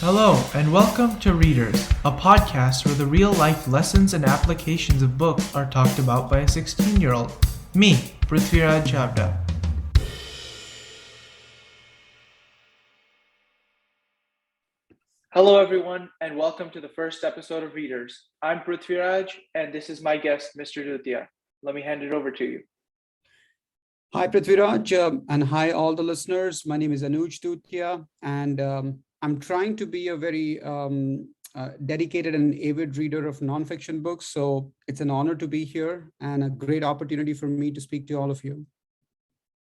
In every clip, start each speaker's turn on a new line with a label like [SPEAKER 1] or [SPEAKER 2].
[SPEAKER 1] Hello, and welcome to Readerzz, a podcast where the real life lessons and applications of books are talked about by a 16-year-old. Me, Prithviraj Chavda.
[SPEAKER 2] Hello, everyone, and welcome to the first episode of Readerzz. I'm Prithviraj, and this is my guest, Mr. Dutia. Let me hand it over to you.
[SPEAKER 3] Hi, Prithviraj, and hi, all the listeners. My name is Anuj Tutia, and I'm trying to be a very dedicated and avid reader of nonfiction books. So it's an honor to be here and a great opportunity for me to speak to all of you.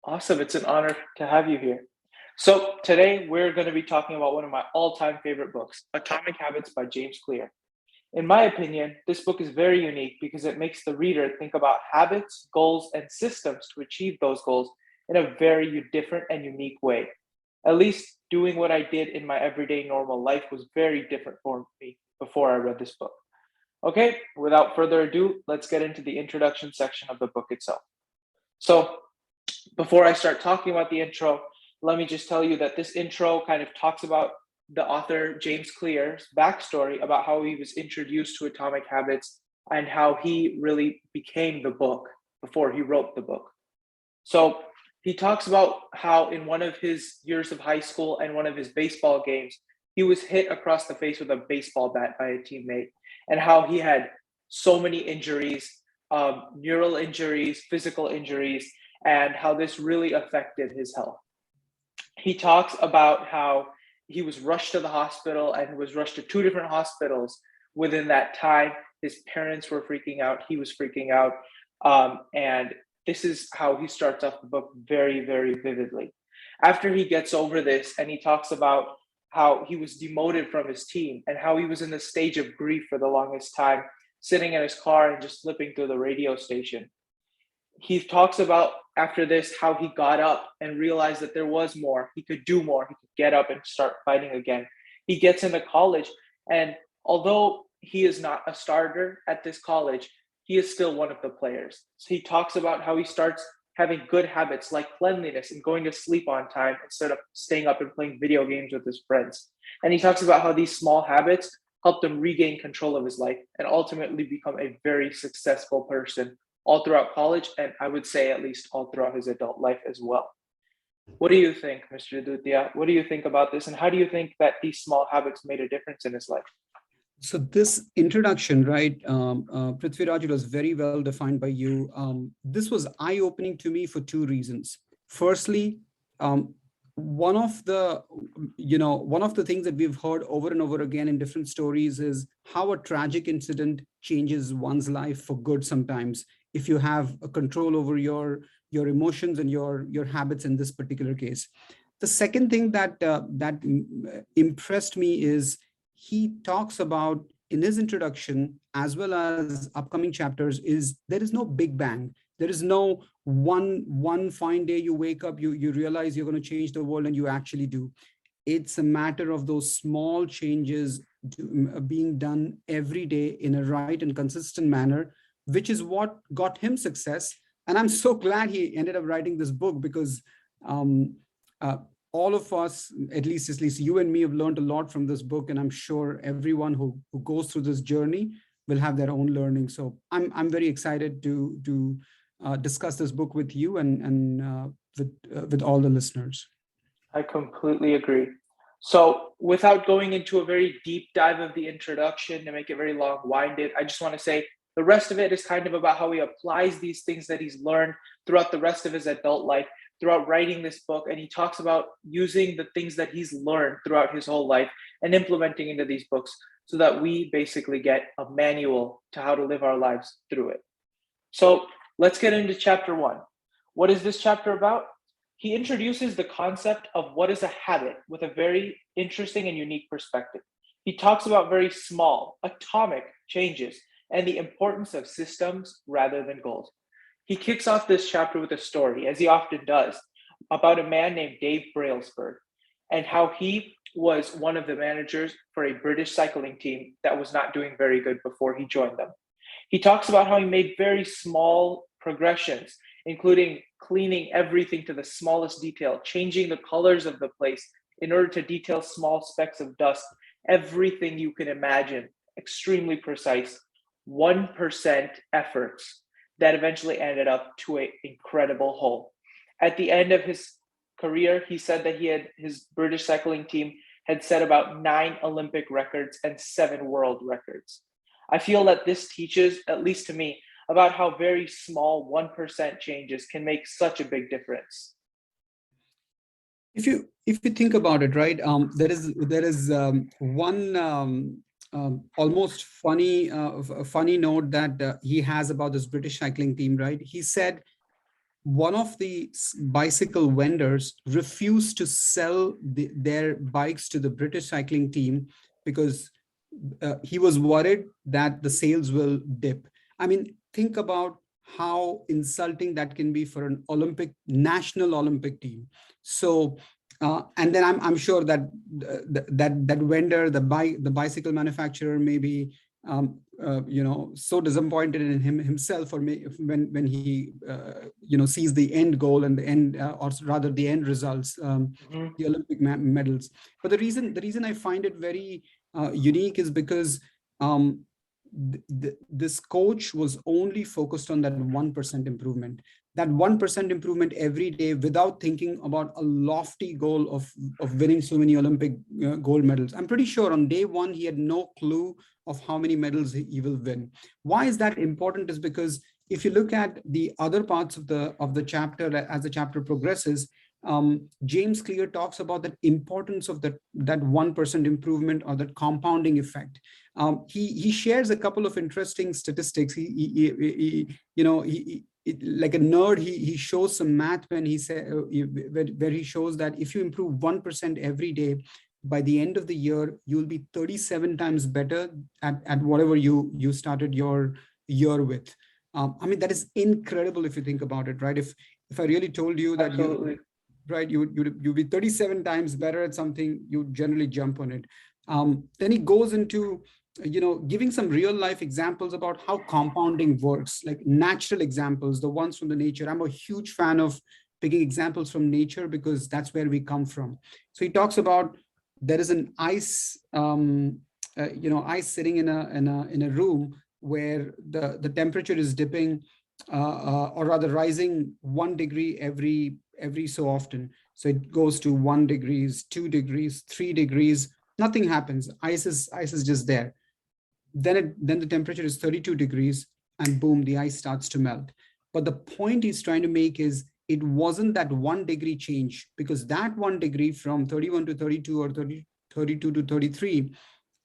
[SPEAKER 2] Awesome. It's an honor to have you here. So today we're going to be talking about one of my all-time favorite books, Atomic Habits by James Clear. In my opinion, this book is very unique because it makes the reader think about habits, goals, and systems to achieve those goals in a very different and unique way. At least doing what I did in my everyday normal life was very different for me before I read this book. Okay, without further ado, let's get into the introduction section of the book itself. So before I start talking about the intro, let me just tell you that this intro kind of talks about the author James Clear's backstory about how he was introduced to Atomic Habits and how he really became the book before he wrote the book. So he talks about how in one of his years of high school and one of his baseball games, he was hit across the face with a baseball bat by a teammate, and how he had so many injuries, neural injuries, physical injuries, and how this really affected his health. He talks about how he was rushed to the hospital and was rushed to two different hospitals within that time. His parents were freaking out. He was freaking out. And this is how he starts off the book very, very vividly. After he gets over this and he talks about how he was demoted from his team and how he was in the stage of grief for the longest time, sitting in his car and just flipping through the radio station. He talks about after this how he got up and realized that there was more. He could do more. He could get up and start fighting again. He gets into college, and although he is not a starter at this college, he is still one of the players. So he talks about how he starts having good habits like cleanliness and going to sleep on time instead of staying up and playing video games with his friends. And he talks about how these small habits helped him regain control of his life and ultimately become a very successful person all throughout college, and I would say at least all throughout his adult life as well. What do you think, Mr. Dutia? What do you think about this, and how do you think that these small habits made a difference in his life?
[SPEAKER 3] So this introduction, right, Prithviraj, it was very well defined by you. This was eye-opening to me for two reasons. Firstly, one of the things that we've heard over and over again in different stories is how a tragic incident changes one's life for good sometimes, if you have a control over your emotions and your habits in this particular case. The second thing that impressed me is he talks about in his introduction as well as upcoming chapters is there is no big bang. There is no one fine day you wake up, you realize you're going to change the world and you actually do. It's a matter of those small changes being done every day in a right and consistent manner, which is what got him success. And I'm so glad he ended up writing this book because all of us, at least you and me, have learned a lot from this book. And I'm sure everyone who goes through this journey will have their own learning. So I'm very excited to discuss this book with you and with all the listeners.
[SPEAKER 2] I completely agree. So without going into a very deep dive of the introduction to make it very long-winded, I just want to say the rest of it is kind of about how he applies these things that he's learned throughout the rest of his adult life, throughout writing this book. And he talks about using the things that he's learned throughout his whole life and implementing into these books so that we basically get a manual to how to live our lives through it. So let's get into chapter 1. What is this chapter about? He introduces the concept of what is a habit with a very interesting and unique perspective. He talks about very small, atomic changes and the importance of systems rather than goals. He kicks off this chapter with a story, as he often does, about a man named Dave Brailsford and how he was one of the managers for a British cycling team that was not doing very good before he joined them. He talks about how he made very small progressions, including cleaning everything to the smallest detail, changing the colors of the place in order to detail small specks of dust, everything you can imagine, extremely precise, 1% efforts that eventually ended up to an incredible whole. At the end of his career, he said that his British cycling team had set about 9 Olympic records and 7 world records. I feel that this teaches, at least to me, about how very small 1% changes can make such a big difference.
[SPEAKER 3] If you think about it, right, there is one almost funny note that he has about this British cycling team, right? He said one of the bicycle vendors refused to sell their bikes to the British cycling team because he was worried that the sales will dip. I mean, think about how insulting that can be for an national Olympic team. So, and then I'm sure that that vendor, the bicycle manufacturer, may be so disappointed in himself, or when he sees the end goal and the end, or rather the end results, the Olympic medals. But the reason I find it very unique is because this coach was only focused on that 1% improvement, that 1% improvement every day, without thinking about a lofty goal of winning so many Olympic gold medals. I'm pretty sure on day one, he had no clue of how many medals he will win. Why is that important? Is because if you look at the other parts of the chapter, as the chapter progresses, James Clear talks about the importance of that 1% improvement, or that compounding effect. He shares a couple of interesting statistics. He like a nerd, he shows some math when he said where he shows that if you improve 1% every day, by the end of the year, you'll be 37 times better at whatever you started your year with. I mean, that is incredible if you think about it, right? If I really told you that you'd be 37 times better at something, you generally jump on it. Then he goes into giving some real life examples about how compounding works, like natural examples, the ones from the nature. I'm a huge fan of picking examples from nature because that's where we come from. So he talks about there is an ice, ice sitting in a room where the temperature is dipping, or rather rising 1 degree every so often. So it goes to 1 degrees, 2 degrees, 3 degrees. Nothing happens. Ice is just there. Then the temperature is 32 degrees, and boom, the ice starts to melt. But the point he's trying to make is it wasn't that 1 degree change, because that 1 degree from 31 to 32 or 32 to 33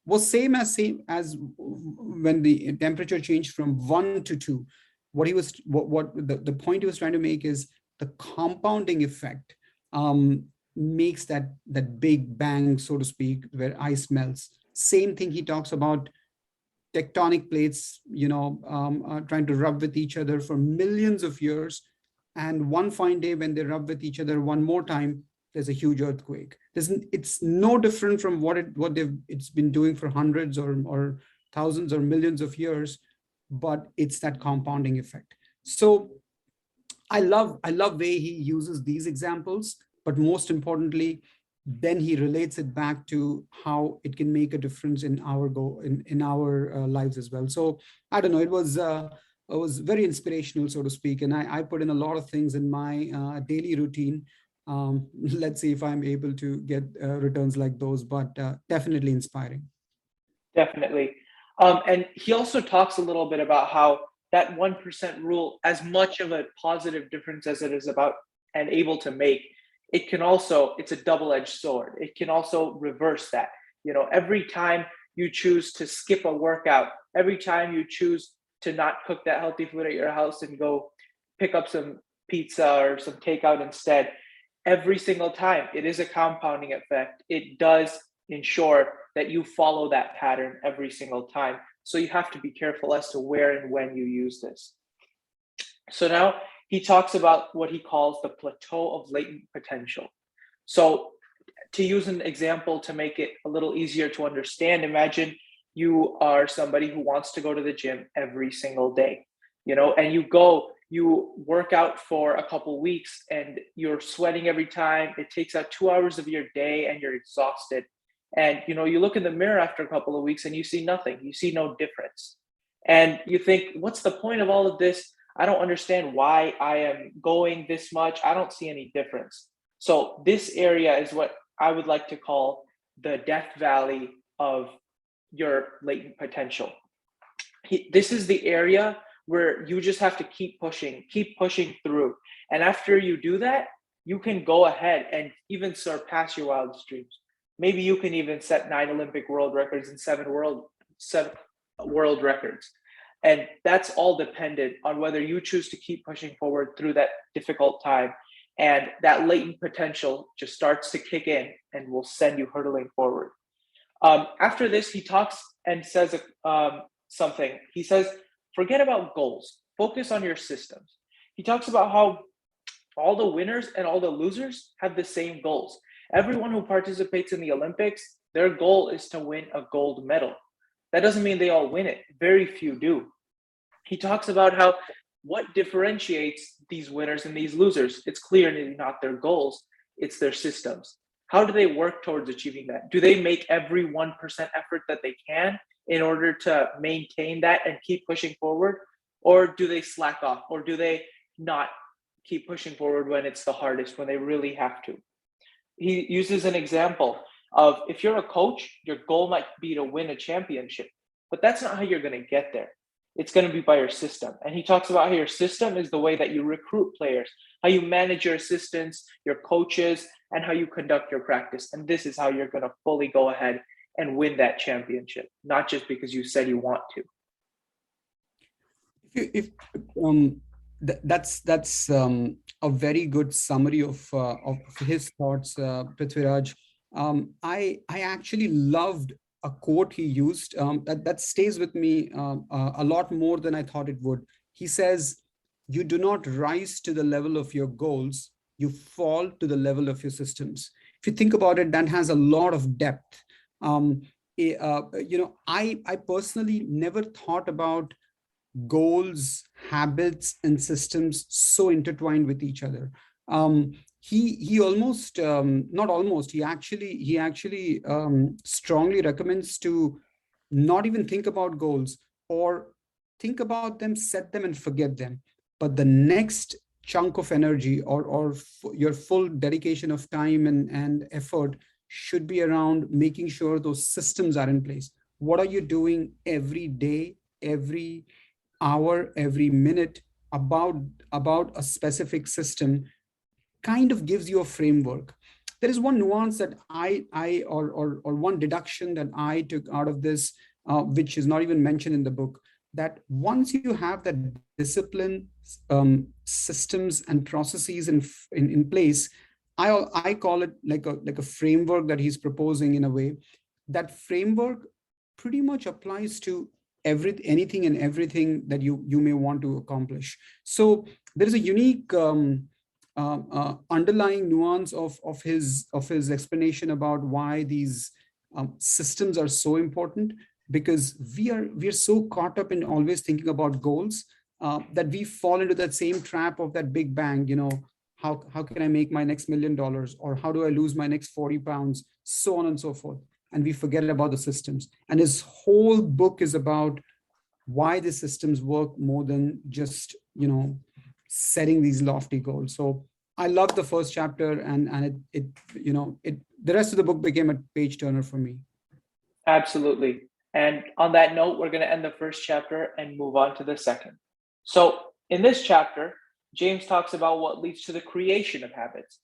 [SPEAKER 3] was same as when the temperature changed from 1 to 2. What the point he was trying to make is the compounding effect makes that big bang, so to speak, where ice melts. Same thing he talks about tectonic plates, trying to rub with each other for millions of years. And one fine day when they rub with each other one more time, there's a huge earthquake. It's no different from what it's been doing for hundreds or thousands or millions of years, but it's that compounding effect. So I love way he uses these examples, but most importantly, then he relates it back to how it can make a difference in our lives as well. So I don't know, it was very inspirational, so to speak, and I put in a lot of things in my daily routine. Let's see if I'm able to get returns like those, but definitely inspiring.
[SPEAKER 2] Definitely. And he also talks a little bit about how that 1% rule, as much of a positive difference as it is about and able to make, it's a double-edged sword. It can also reverse that. Every time you choose to skip a workout, every time you choose to not cook that healthy food at your house and go pick up some pizza or some takeout instead, every single time, it is a compounding effect. It does ensure that you follow that pattern every single time. So you have to be careful as to where and when you use this. So now he talks about what he calls the plateau of latent potential. So to use an example to make it a little easier to understand, imagine you are somebody who wants to go to the gym every single day, and you go You work out for a couple weeks and you're sweating every time. It takes out 2 hours of your day and you're exhausted. And you look in the mirror after a couple of weeks and you see nothing. You see no difference. And you think, what's the point of all of this? I don't understand why I am going this much. I don't see any difference. So this area is what I would like to call the death valley of your latent potential. This is the area where you just have to keep pushing through. And after you do that, you can go ahead and even surpass your wildest dreams. Maybe you can even set 9 Olympic world records and 7 world records. And that's all dependent on whether you choose to keep pushing forward through that difficult time. And that latent potential just starts to kick in and will send you hurtling forward. After this, he talks and says something. He says, forget about goals, focus on your systems. He talks about how all the winners and all the losers have the same goals. Everyone who participates in the Olympics, their goal is to win a gold medal. That doesn't mean they all win it. Very few do. He talks about how what differentiates these winners and these losers, it's clearly not their goals, it's their systems. How do they work towards achieving that? Do they make every 1% effort that they can in order to maintain that and keep pushing forward? Or do they slack off? Or do they not keep pushing forward when it's the hardest, when they really have to? He uses an example of, if you're a coach, your goal might be to win a championship, but that's not how you're going to get there. It's going to be by your system. And he talks about how your system is the way that you recruit players, how you manage your assistants, your coaches, and how you conduct your practice. And this is how you're going to fully go ahead and win that championship, not just because you said you want to.
[SPEAKER 3] That's a very good summary of his thoughts, Prithviraj. I actually loved a quote he used that stays with me a lot more than I thought it would. He says, "You do not rise to the level of your goals; you fall to the level of your systems." If you think about it, that has a lot of depth. I personally never thought about goals, habits, and systems so intertwined with each other. He almost not almost he actually strongly recommends to not even think about goals, or think about them, set them, and forget them. But the next chunk of energy, or your full dedication of time and effort, should be around making sure those systems are in place. What are you doing every day, every hour, every minute about a specific system? Kind of gives you a framework. There is one nuance that or one deduction that I took out of this, which is not even mentioned in the book, that once you have that discipline, systems, and processes in place, I call it like a framework that he's proposing. In a way, that framework pretty much applies to anything and everything that you may want to accomplish. So there is a unique underlying nuance of his explanation about why these systems are so important, because we are so caught up in always thinking about goals that we fall into that same trap of that big bang. How can I make my next $1 million, or how do I lose my next 40 pounds, so on and so forth. And we forget about the systems. And his whole book is about why the systems work more than just, setting these lofty goals. So I loved the first chapter, and the rest of the book became a page turner for me.
[SPEAKER 2] Absolutely. And on that note, we're going to end the first chapter and move on to the second. So in this chapter, James talks about what leads to the creation of habits.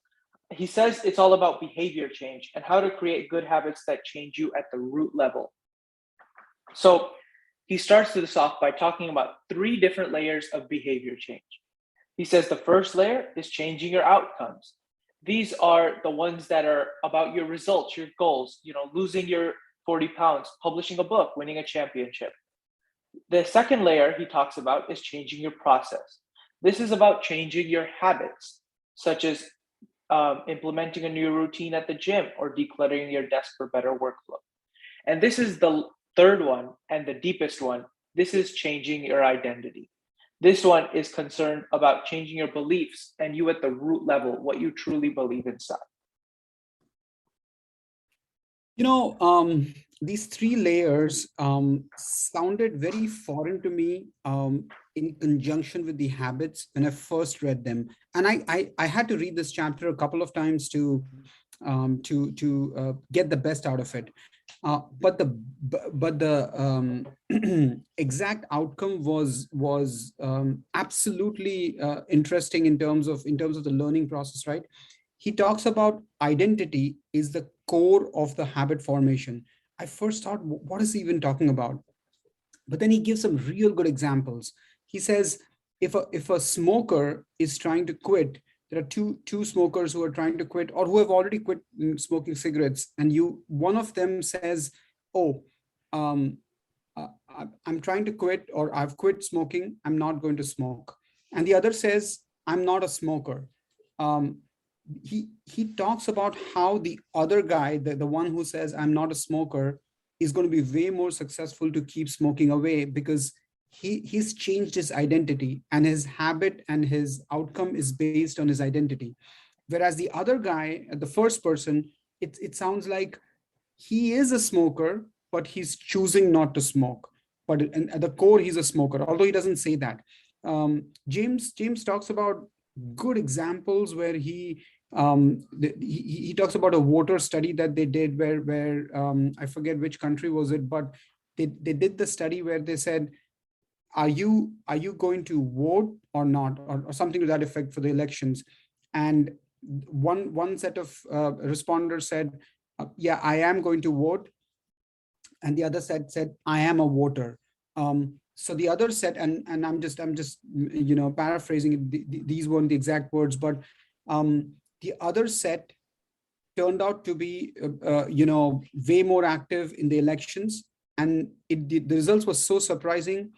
[SPEAKER 2] He says it's all about behavior change and how to create good habits that change you at the root level. So he starts this off by talking about 3 different layers of behavior change. He says the first layer is changing your outcomes. These are the ones that are about your results, your goals, losing your 40 pounds, publishing a book, winning a championship. The second layer he talks about is changing your process. This is about changing your habits, such as implementing a new routine at the gym or decluttering your desk for better workflow. And this is the third one and the deepest one. This is changing your identity. This one is concerned about changing your beliefs and you at the root level, what you truly believe inside.
[SPEAKER 3] These three layers sounded very foreign to me in conjunction with the habits when I first read them. And I had to read this chapter a couple of times to get the best out of it. But the exact outcome was absolutely interesting in terms of the learning process, right? He talks about identity is the core of the habit formation. I first thought, what is he even talking about? But then he gives some real good examples. He says, if a smoker is trying to quit, there are two smokers who are trying to quit or who have already quit smoking cigarettes, and one of them says, "Oh, um, I'm trying to quit, or I've quit smoking. I'm not going to smoke," and the other says, "I'm not a smoker." Um, he talks about how the other guy, the one who says I'm not a smoker, is going to be way more successful to keep smoking away because he's changed his identity, and his habit and his outcome is based on his identity. Whereas the other guy, the first person, it sounds like he is a smoker, but he's choosing not to smoke. But at the core, he's a smoker, although he doesn't say that. James talks about good examples where he talks about a voter study that they did where I forget which country was it, but they did the study where they said, are you going to vote or not, or something to that effect for the elections? And one set of responders said, yeah, I am going to vote, and the other said I am a voter. So the other said, and I'm just paraphrasing it, these weren't the exact words, but the other set turned out to be way more active in the elections, and the results were so surprising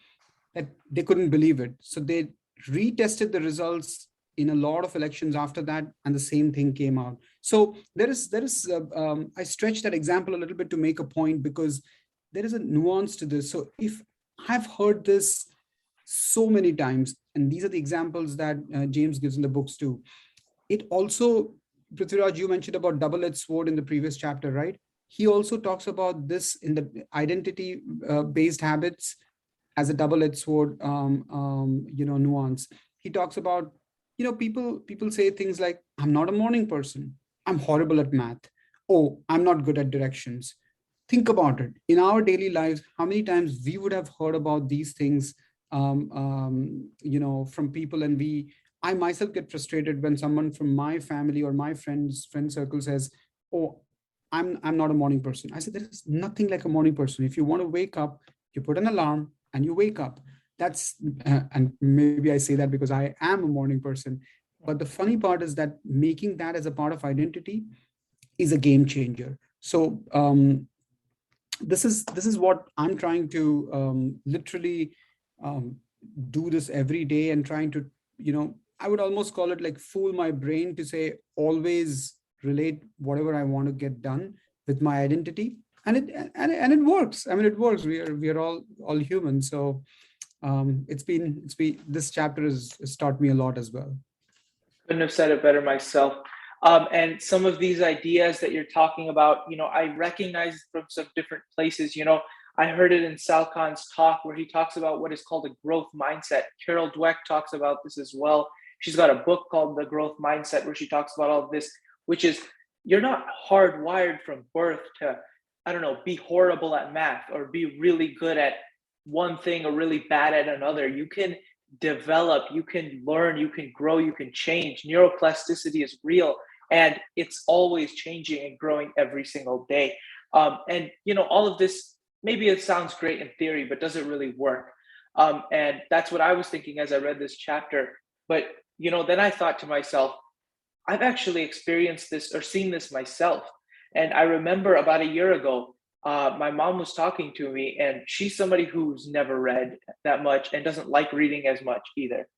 [SPEAKER 3] that they couldn't believe it. So they retested the results in a lot of elections after that, and the same thing came out. So there is I stretch that example a little bit to make a point, because there is a nuance to this. So if I've heard this so many times, and these are the examples that James gives in the books too. It also, Prithviraj, you mentioned about double-edged sword in the previous chapter, right? He also talks about this in the identity-based habits as a double-edged sword, nuance. He talks about, people say things like, I'm not a morning person. I'm horrible at math. Oh, I'm not good at directions. Think about it. In our daily lives, how many times we would have heard about these things, from people, and I myself get frustrated when someone from my family or my friend circle says, "Oh, I'm not a morning person." I said, there is nothing like a morning person. If you want to wake up, you put an alarm and you wake up. That's and maybe I say that because I am a morning person. But the funny part is that making that as a part of identity is a game changer. So this is what I'm trying to literally do this every day, and trying to, I would almost call it like fool my brain to say, always relate whatever I want to get done with my identity. And it works. I mean, it works. We are all human. So it's been this chapter has taught me a lot as well.
[SPEAKER 2] Couldn't have said it better myself. And some of these ideas that you're talking about, I recognize from some different places. I heard it in Sal Khan's talk where he talks about what is called a growth mindset. Carol Dweck talks about this as well. She's got a book called The Growth Mindset where she talks about all of this, which is you're not hardwired from birth to, I don't know, be horrible at math or be really good at one thing or really bad at another. You can develop, you can learn, you can grow, you can change. Neuroplasticity is real, and it's always changing and growing every single day. And all of this, maybe it sounds great in theory, but does it really work? And that's what I was thinking as I read this chapter. But then I thought to myself, I've actually experienced this or seen this myself. And I remember about a year ago, my mom was talking to me, and she's somebody who's never read that much and doesn't like reading as much either.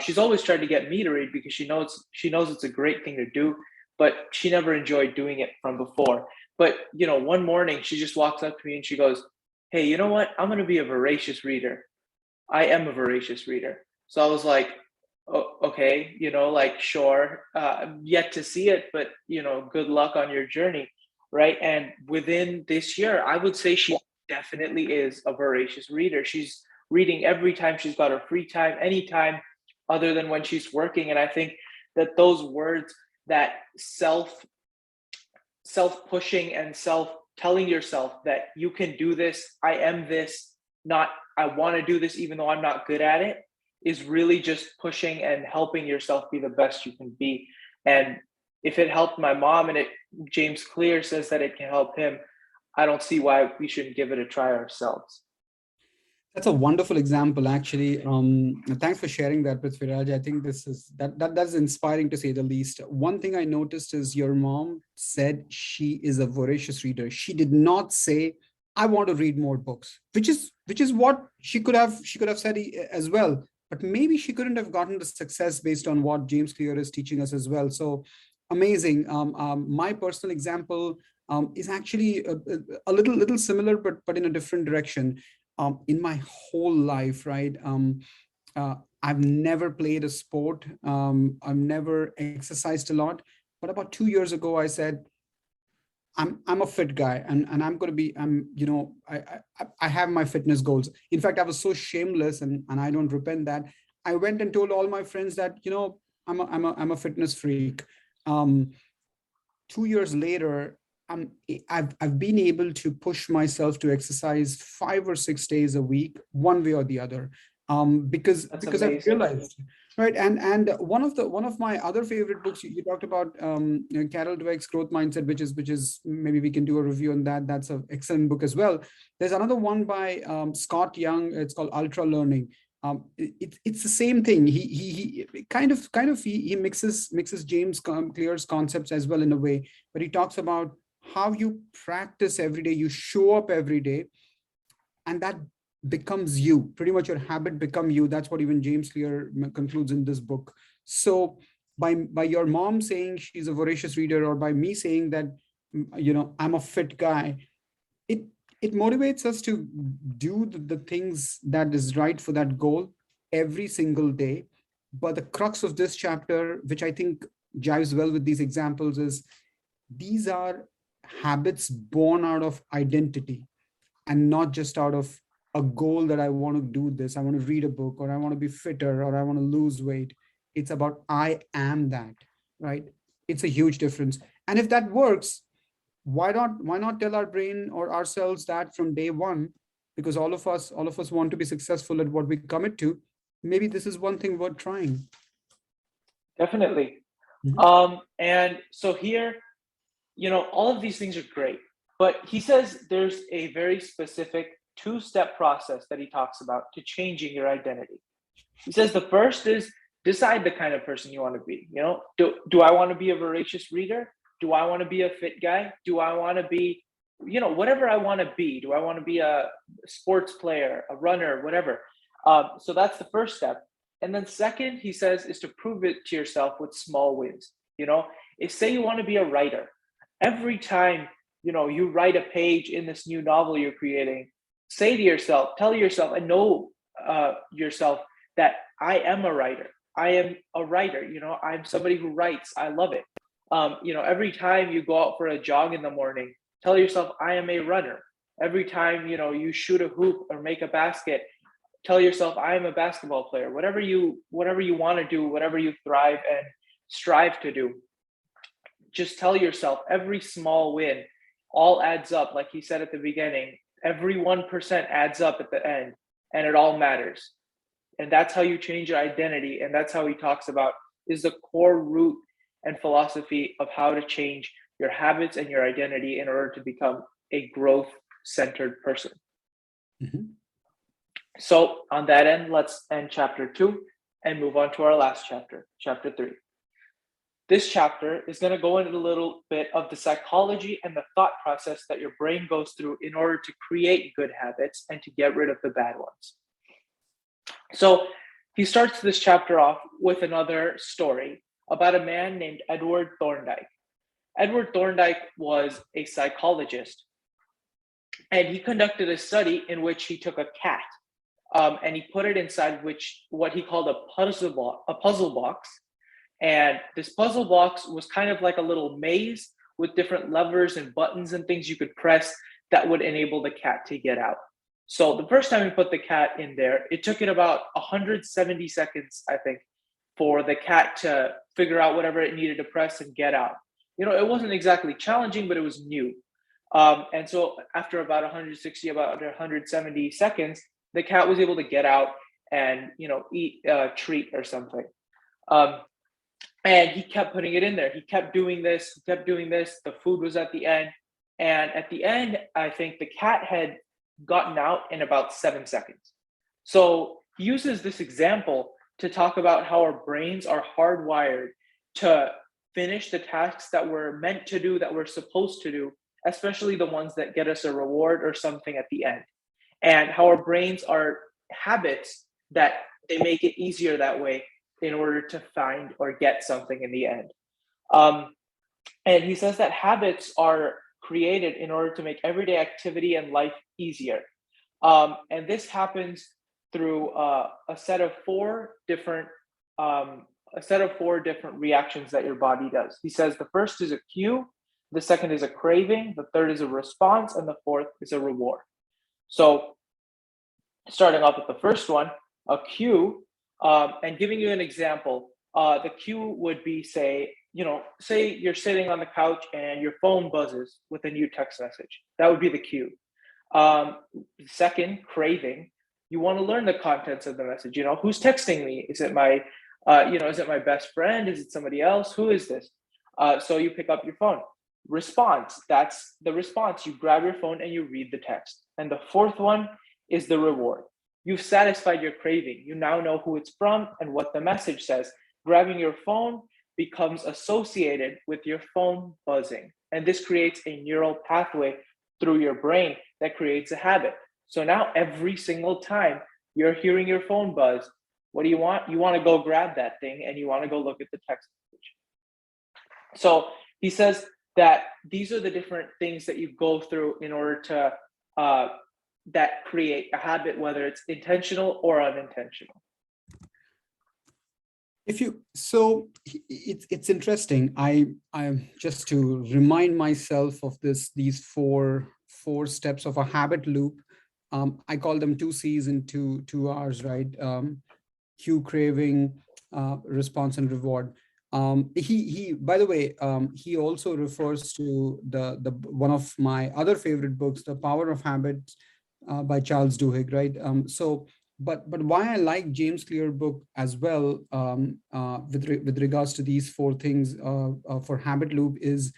[SPEAKER 2] She's always tried to get me to read because she knows it's a great thing to do, but she never enjoyed doing it from before. But one morning she just walks up to me and she goes, "Hey, you know what? I'm going to be a voracious reader. I am a voracious reader. So I was like, oh, okay, like, sure, yet to see it, but, good luck on your journey. Right. And within this year, I would say she definitely is a voracious reader. She's reading every time she's got her free time, anytime other than when she's working. And I think that those words, that self pushing and self telling yourself that you can do this, I am this, not I want to do this even though I'm not good at it, is really just pushing and helping yourself be the best you can be. And if it helped my mom, and James Clear says that it can help him, I don't see why we shouldn't give it a try ourselves.
[SPEAKER 3] That's a wonderful example, actually. Thanks for sharing that, Prithviraj. I think that's inspiring, to say the least. One thing I noticed is your mom said she is a voracious reader. She did not say, "I want to read more books," which is what she could have said as well. But maybe she couldn't have gotten the success based on what James Clear is teaching us as well. So amazing. My personal example is actually a little similar, but in a different direction. In my whole life, right? I've never played a sport. I've never exercised a lot. But about 2 years ago, I said, I'm a fit guy, and I'm going to be, I have my fitness goals. In fact, I was so shameless, and I don't repent that. I went and told all my friends that, I'm a fitness freak. 2 years later, I've been able to push myself to exercise 5 or 6 days a week, one way or the other, because I've realized, right. And one of my other favorite books, you talked about Carol Dweck's Growth Mindset, which is maybe we can do a review on that. That's an excellent book as well. There's another one by Scott Young. It's called Ultra Learning. It's the same thing. He kind of mixes James Clear's concepts as well in a way, but he talks about how you practice every day, you show up every day, and that becomes you. Pretty much your habit become you. That's what even James Clear concludes in this book. So by your mom saying she's a voracious reader, or by me saying that, I'm a fit guy, it motivates us to do the things that is right for that goal every single day. But the crux of this chapter, which I think jives well with these examples, is these are habits born out of identity, and not just out of a goal that I want to do this, I want to read a book, or I want to be fitter, or I want to lose weight. It's about I am that, right? It's a huge difference. And if that works, why not tell our brain or ourselves that from day one? Because all of us want to be successful at what we commit to. Maybe this is one thing worth trying.
[SPEAKER 2] Definitely. And so here, all of these things are great, but he says there's a very specific 2-step process that he talks about to changing your identity. He says the first is decide the kind of person you want to be. Do I want to be a voracious reader? Do I want to be a fit guy? Do I want to be, whatever I want to be? Do I want to be a sports player, a runner, whatever? So that's the first step. And then second, he says, is to prove it to yourself with small wins. If say you want to be a writer, every time, you write a page in this new novel you're creating, say to yourself, tell yourself, and know yourself that I am a writer. I am a writer. I'm somebody who writes. I love it. Every time you go out for a jog in the morning, tell yourself, I am a runner. Every time, you shoot a hoop or make a basket, tell yourself, I am a basketball player. Whatever you want to do, whatever you thrive and strive to do, just tell yourself every small win all adds up. Like he said at the beginning, every 1% adds up at the end, and it all matters. And that's how you change your identity. And that's how he talks about is the core root and philosophy of how to change your habits and your identity in order to become a growth-centered person. So on that end, let's end chapter 2 and move on to our last chapter, chapter 3. This chapter is going to go into a little bit of the psychology and the thought process that your brain goes through in order to create good habits and to get rid of the bad ones. So he starts this chapter off with another story about a man named Edward Thorndike. Edward Thorndike was a psychologist, and he conducted a study in which he took a cat and he put it inside what he called a puzzle box. And this puzzle box was kind of like a little maze with different levers and buttons and things you could press that would enable the cat to get out. So the first time we put the cat in there, it took it about 170 seconds, I think, for the cat to figure out whatever it needed to press and get out. It wasn't exactly challenging, but it was new. And so after about 170 seconds, the cat was able to get out and, eat a treat or something. And he kept putting it in there. He kept doing this, The food was at the end. And at the end, I think the cat had gotten out in about 7 seconds. So he uses this example to talk about how our brains are hardwired to finish the tasks that we're meant to do, that we're supposed to do, especially the ones that get us a reward or something at the end. And how our brains are habits that they make it easier that way in order to find or get something in the end. And he says that habits are created in order to make everyday activity and life easier. And this happens through a set of four different reactions that your body does. He says the first is a cue, the second is a craving, the third is a response, and the fourth is a reward. So starting off with the first one, a cue, and giving you an example, the cue would be, say you're sitting on the couch and your phone buzzes with a new text message. That would be the cue. Second, craving. You want to learn the contents of the message. Who's texting me? Is it my best friend? Is it somebody else? Who is this? So you pick up your phone. Response. That's the response. You grab your phone and you read the text. And the fourth one is the reward. You've satisfied your craving. You now know who it's from and what the message says. Grabbing your phone becomes associated with your phone buzzing. And this creates a neural pathway through your brain that creates a habit. So now every single time you're hearing your phone buzz, what do you want? You want to go grab that thing and you want to go look at the text message. So he says that these are the different things that you go through in order to that create a habit, whether it's intentional or unintentional.
[SPEAKER 3] It's interesting. I just to remind myself of these four steps of a habit loop. I call them 2 C's and 2 R's, right? Cue, craving, response, and reward. He by the way, he also refers to the one of my other favorite books, The Power of Habit, by Charles Duhigg, right? But why I like James Clear book as well, with regards to these 4 things for habit loop, is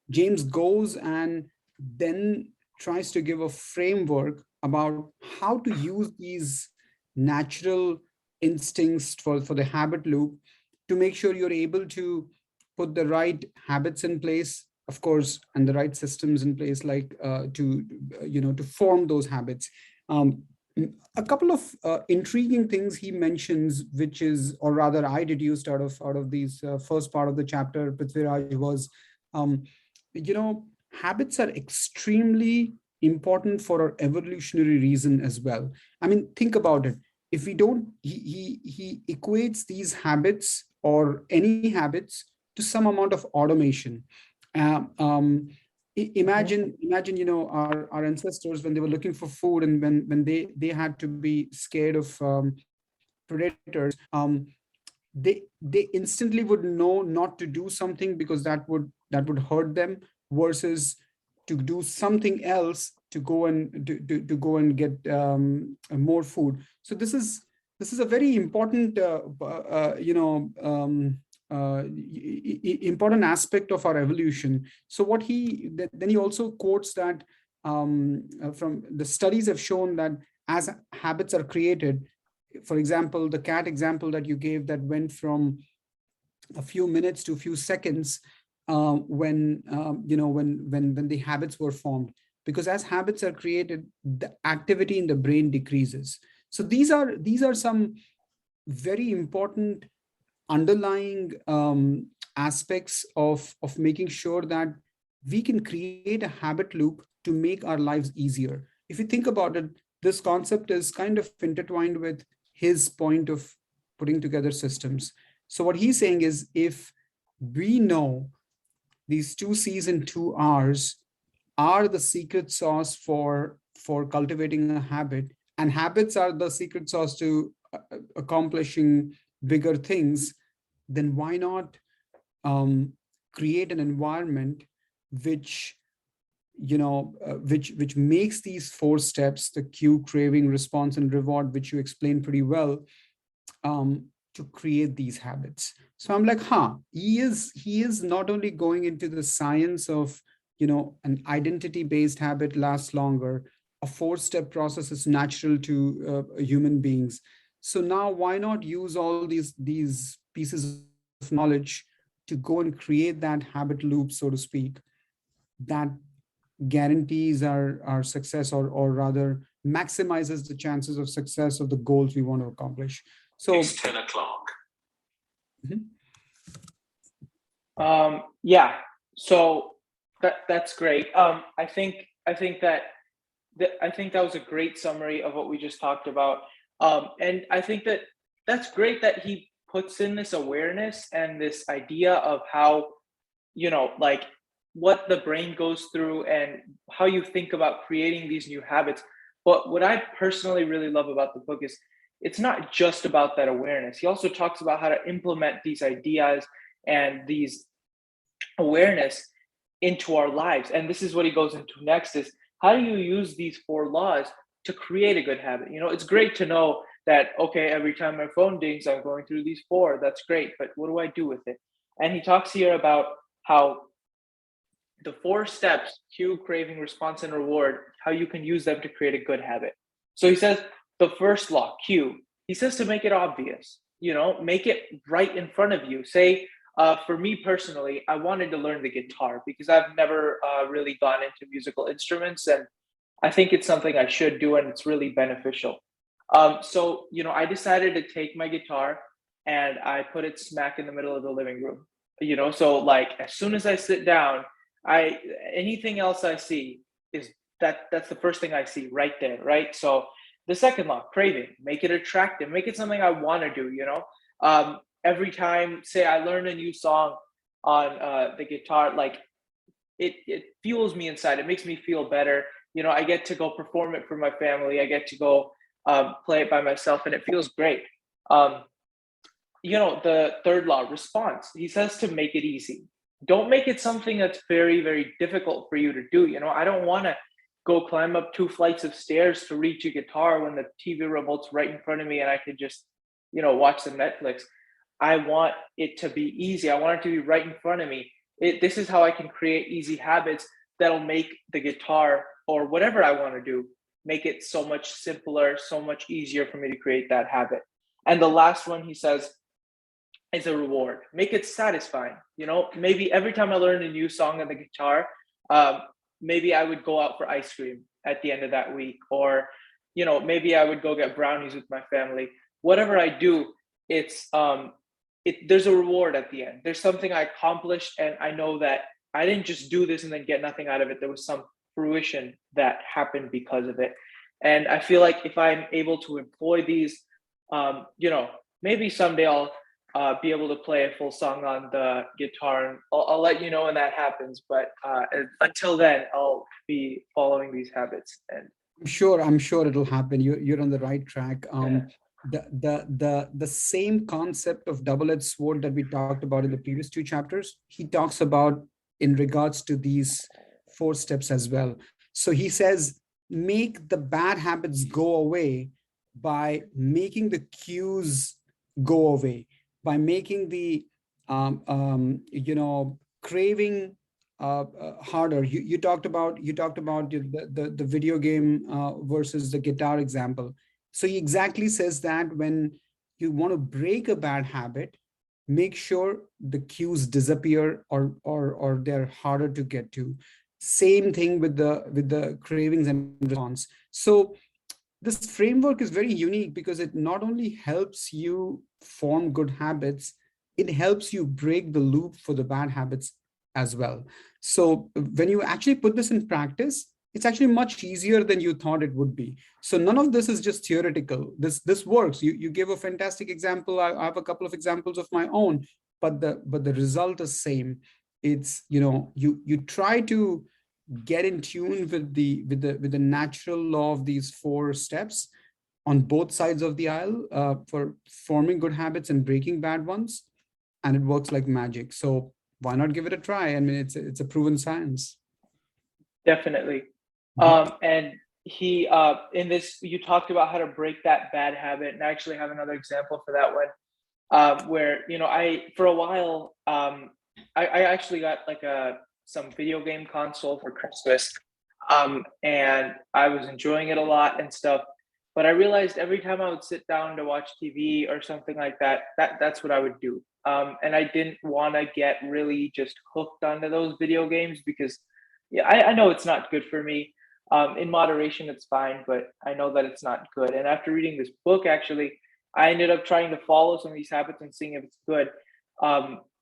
[SPEAKER 3] James goes and then tries to give a framework about how to use these natural instincts for the habit loop to make sure you're able to put the right habits in place, of course, and the right systems in place, like to form those habits. A couple of intriguing things he mentions, which is, or rather I deduced out of these first part of the chapter, Prithviraj, was, habits are extremely important for our evolutionary reason as well. I mean, think about it. If we don't, he equates these habits or any habits to some amount of automation. Imagine, our ancestors, when they were looking for food and when they had to be scared of predators, they instantly would know not to do something because that would hurt them, versus to do something else to go and get more food. So this is a very important important aspect of our evolution. So then he also quotes that from the studies have shown that as habits are created, for example, the cat example that you gave, that went from a few minutes to a few seconds, when the habits were formed, because as habits are created, the activity in the brain decreases. So these are some very important underlying aspects of making sure that we can create a habit loop to make our lives easier. If you think about it, this concept is kind of intertwined with his point of putting together systems. So what he's saying is, if we know these two C's and two R's are the secret sauce for cultivating a habit, and habits are the secret sauce to accomplishing bigger things, then why not create an environment which which makes these four steps, the cue, craving, response, and reward, which you explained pretty well, to create these habits. So I'm like, he is not only going into the science of an identity based habit lasts longer, a four-step process is natural to human beings. So now why not use all these pieces of knowledge to go and create that habit loop, so to speak, that guarantees our success, or rather maximizes the chances of success of the goals we want to accomplish. So
[SPEAKER 4] it's 10 o'clock.
[SPEAKER 2] Yeah. So that's great. I think that was a great summary of what we just talked about. And I think that that's great that he puts in this awareness and this idea of how, like what the brain goes through and how you think about creating these new habits. But what I personally really love about the book is it's not just about that awareness. He also talks about how to implement these ideas and these awareness into our lives. And this is what he goes into next, is how do you use these four laws to create a good habit? It's great to know that, okay, every time my phone dings, I'm going through these four. That's great. But what do I do with it? And he talks here about how the four steps, cue, craving, response, and reward, how you can use them to create a good habit. So he says the first law, cue, he says to make it obvious, make it right in front of you. Say, for me personally, I wanted to learn the guitar because I've never really gone into musical instruments, and I think it's something I should do, and it's really beneficial. So, I decided to take my guitar and I put it smack in the middle of the living room. So like as soon as I sit down, anything else I see is that's the first thing I see right there, right? So the second law, craving, make it attractive, make it something I want to do. Every time, say I learn a new song on the guitar, like it fuels me inside. It makes me feel better. I get to go perform it for my family. I get to go play it by myself, and it feels great. The third law, response. He says to make it easy. Don't make it something that's very, very difficult for you to do. I don't want to go climb up 2 flights of stairs to reach a guitar when the TV remote's right in front of me and I could just, watch some Netflix. I want it to be easy. I want it to be right in front of me. This is how I can create easy habits that'll make the guitar or whatever I want to do, make it so much simpler, so much easier for me to create that habit. And the last one, he says, is a reward. Make it satisfying. Maybe every time I learn a new song on the guitar, maybe I would go out for ice cream at the end of that week, or maybe I would go get brownies with my family. Whatever I do, there's a reward at the end. There's something I accomplished, and I know that I didn't just do this and then get nothing out of it. There was some fruition that happened because of it. And I feel like if I'm able to employ these, maybe someday I'll be able to play a full song on the guitar, and I'll let you know when that happens. But until then, I'll be following these habits. And
[SPEAKER 3] I'm sure it'll happen. You're on the right track. The same concept of double-edged sword that we talked about in the previous 2 chapters, he talks about in regards to these 4 steps as well. So he says, make the bad habits go away by making the cues go away, by making the craving harder. You talked about the video game versus the guitar example. So he exactly says that when you want to break a bad habit, make sure the cues disappear or they're harder to get to. Same thing with the cravings and response. So this framework is very unique because it not only helps you form good habits, it helps you break the loop for the bad habits as well. So when you actually put this in practice, it's actually much easier than you thought it would be. So none of this is just theoretical. This works. You gave a fantastic example. I have a couple of examples of my own, but the result is same. It's, you try to get in tune with the natural law of these 4 steps on both sides of the aisle, for forming good habits and breaking bad ones, and it works like magic. So why not give it a try? I mean, it's a proven science.
[SPEAKER 2] Definitely.
[SPEAKER 3] Mhm.
[SPEAKER 2] And he in this, you talked about how to break that bad habit, and I actually have another example for that one. Where I for a while, I actually got like some video game console for Christmas, and I was enjoying it a lot and stuff. But I realized every time I would sit down to watch TV or something like that, that's what I would do. And I didn't want to get really just hooked onto those video games because, yeah, I know it's not good for me. In moderation, it's fine, but I know that it's not good. And after reading this book, actually, I ended up trying to follow some of these habits and seeing if it's good.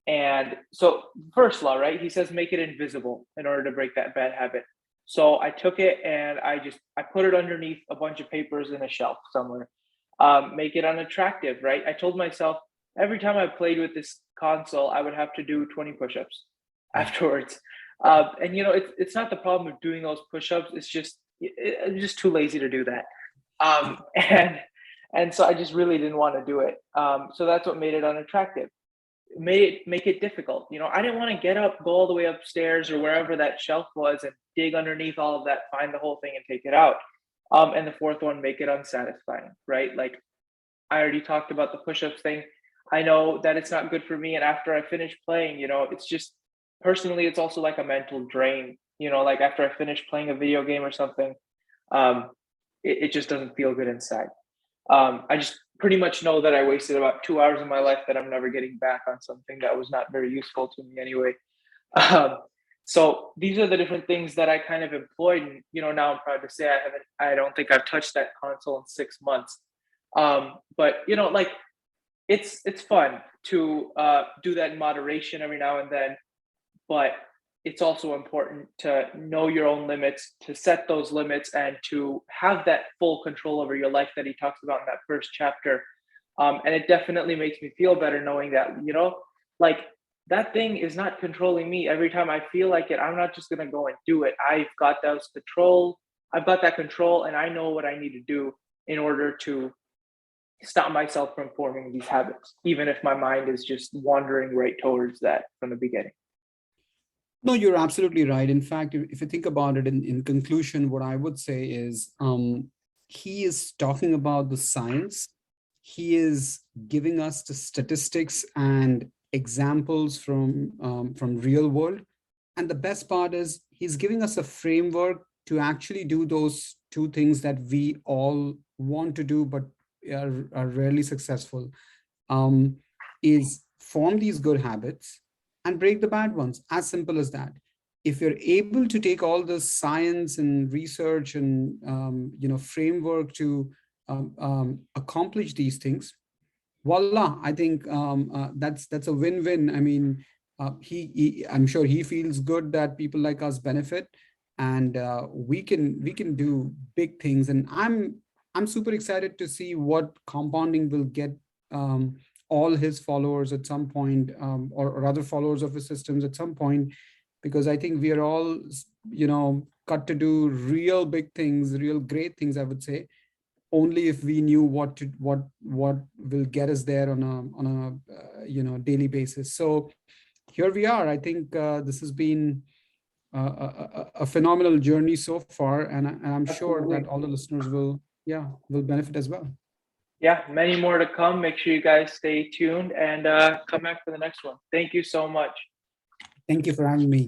[SPEAKER 2] And so, first law, right? He says make it invisible in order to break that bad habit. So I took it and I put it underneath a bunch of papers in a shelf somewhere. Make it unattractive, right? I told myself every time I played with this console, I would have to do 20 push-ups afterwards. And it's not the problem of doing those push-ups. It's just I'm just too lazy to do that. And so I just really didn't want to do it. So that's what made it unattractive. Make it difficult. I didn't want to get up, go all the way upstairs or wherever that shelf was, and dig underneath all of that, find the whole thing, and take it out. And the fourth one, make it unsatisfying. Right? Like I already talked about the push-ups thing. I know that it's not good for me, and after I finish playing, it's just personally, it's also like a mental drain. Like after I finish playing a video game or something, um, it just doesn't feel good inside. I just pretty much know that I wasted about 2 hours of my life that I'm never getting back on something that was not very useful to me anyway. Um, so these are the different things that I kind of employed. And, now I'm proud to say I don't think I've touched that console in 6 months. But, like it's fun to do that in moderation every now and then, but it's also important to know your own limits, to set those limits, and to have that full control over your life that he talks about in that first chapter. And it definitely makes me feel better knowing that, like that thing is not controlling me. Every time I feel like it, I'm not just going to go and do it. I've got that control, and I know what I need to do in order to stop myself from forming these habits, even if my mind is just wandering right towards that from the beginning.
[SPEAKER 3] No, you're absolutely right. In fact, if you think about it in conclusion, what I would say is, he is talking about the science. He is giving us the statistics and examples from real world. And the best part is he's giving us a framework to actually do those 2 things that we all want to do, but are rarely successful, is form these good habits and break the bad ones. As simple as that. If you're able to take all the science and research and framework to accomplish these things, voila! I think that's a win-win. I mean, I'm sure he feels good that people like us benefit, and we can do big things. And I'm super excited to see what compounding will get. All his followers at some point, or other followers of his systems at some point, because I think we are all, cut to do real big things, real great things, I would say, only if we knew what will get us there on a daily basis. So here we are. I think this has been a phenomenal journey so far, and I'm sure that all the listeners will benefit as well.
[SPEAKER 2] Yeah, many more to come. Make sure you guys stay tuned and come back for the next one. Thank you so much.
[SPEAKER 3] Thank you for having me.